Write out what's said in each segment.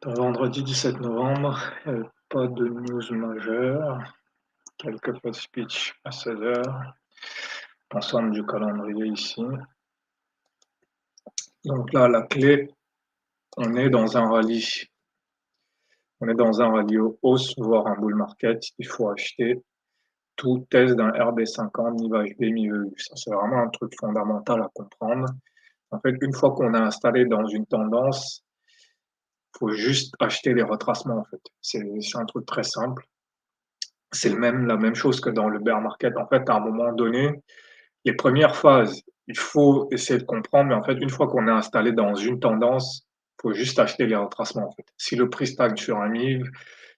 Donc vendredi 17 novembre, pas de news majeure, quelques post speech à 16 h, ensemble du calendrier ici. Donc là, la clé, on est dans un rallye. On est dans un rallye hausse, voire un bull market. Il faut acheter tout test d'un RB50, mi-HB, mi-EU. Ça, c'est vraiment un truc fondamental à comprendre. En fait, une fois qu'on est installé dans une tendance, il faut juste acheter les retracements, en fait. C'est un truc très simple. C'est la même chose que dans le bear market. En fait, à un moment donné, les premières phases, il faut essayer de comprendre, mais en fait, une fois qu'on est installé dans une tendance, il faut juste acheter les retracements, en fait. Si le prix stagne sur un MIV,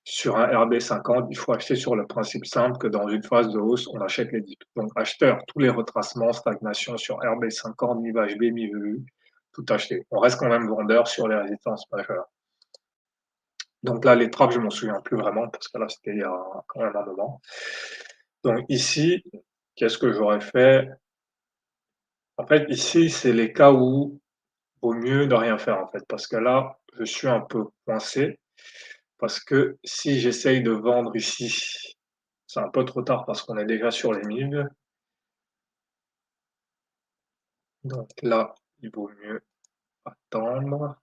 sur un RB50, il faut acheter sur le principe simple que dans une phase de hausse, on achète les dips. Donc, acheteur, tous les retracements, stagnation sur RB50, MIV HB, MIV EU, tout acheter. On reste quand même vendeur sur les résistances majeures. Donc là, les trappes, je m'en souviens plus vraiment, parce que là, c'était il y a quand même un moment. Donc ici, qu'est-ce que j'aurais fait? En fait, ici, c'est les cas où vaut mieux ne rien faire, en fait, parce que là, je suis un peu coincé, parce que si j'essaye de vendre ici, c'est un peu trop tard parce qu'on est déjà sur les 1000. Donc là, il vaut mieux attendre.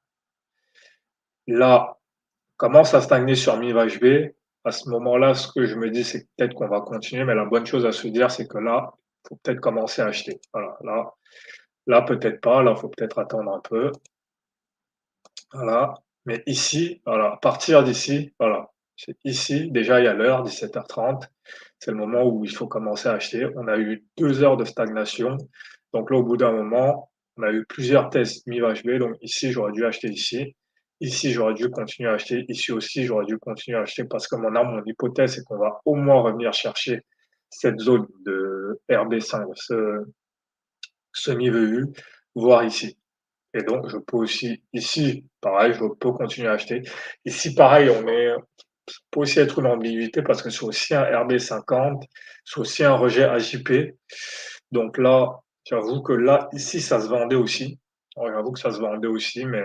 Là, commence à stagner sur 1000 HB. À ce moment-là, ce que je me dis, c'est peut-être qu'on va continuer, mais la bonne chose à se dire, c'est que là, il faut peut-être commencer à acheter. Voilà, là peut-être pas, là, il faut peut-être attendre un peu. Voilà, mais ici, voilà, à partir d'ici, voilà, c'est ici, déjà il y a l'heure, 17 h 30, c'est le moment où il faut commencer à acheter. On a eu 2 heures de stagnation, donc là, au bout d'un moment, on a eu plusieurs tests mi-HB, donc ici, j'aurais dû acheter ici. Ici, j'aurais dû continuer à acheter. Ici aussi, j'aurais dû continuer à acheter parce que mon hypothèse, c'est qu'on va au moins revenir chercher cette zone de RB5, ce mi-VU, voire ici. Et donc, je peux aussi, ici, pareil, je peux continuer à acheter. Ici, pareil, peut aussi être une ambiguïté parce que c'est aussi un RB50, c'est aussi un rejet AJP. Donc là, j'avoue que là, ici, ça se vendait aussi. Ouais, j'avoue que ça se vendait aussi, mais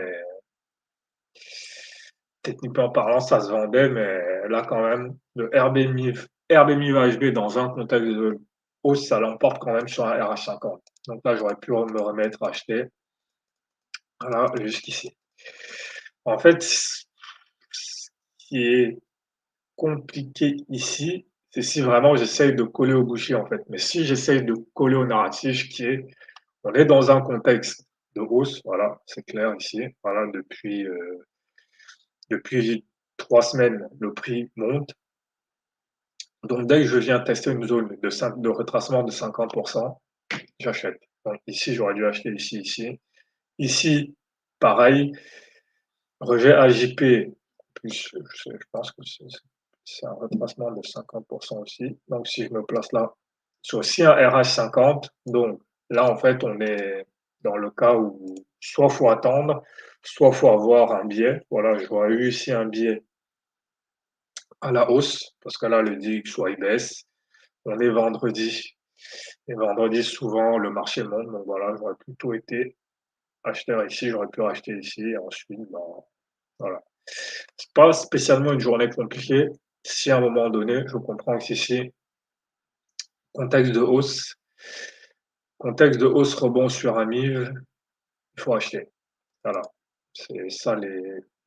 techniquement parlant, ça se vendait, mais là, quand même, le RB1000 HB dans un contexte de hausse, ça l'emporte quand même sur un RH50. Donc là, j'aurais pu me remettre à acheter. Voilà, jusqu'ici. En fait, ce qui est compliqué ici, c'est si vraiment j'essaye de coller au boucher, en fait. Mais si j'essaye de coller au narratif qui est, on est dans un contexte de hausse, voilà, c'est clair ici. Voilà, depuis 3 semaines, le prix monte. Donc, dès que je viens tester une zone de retracement de 50%, j'achète. Donc, ici, j'aurais dû acheter ici, ici. Ici, pareil, rejet AJP, plus, je pense que c'est un retracement de 50% aussi. Donc, si je me place là, c'est aussi un RH50. Donc, là, en fait, on est dans le cas où soit il faut attendre, soit il faut avoir un biais. Voilà, j'aurais eu ici un biais à la hausse, parce que là, le DX, soit il baisse. On est vendredi. Et vendredi, souvent, le marché monte. Donc voilà, j'aurais plutôt été acheteur ici, j'aurais pu racheter ici. Et ensuite, ben, voilà. C'est pas spécialement une journée compliquée. Si à un moment donné, je comprends que ici, contexte de hausse, contexte de hausse rebond sur un MIV, il faut acheter. Voilà. C'est ça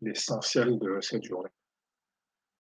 l'essentiel de cette journée.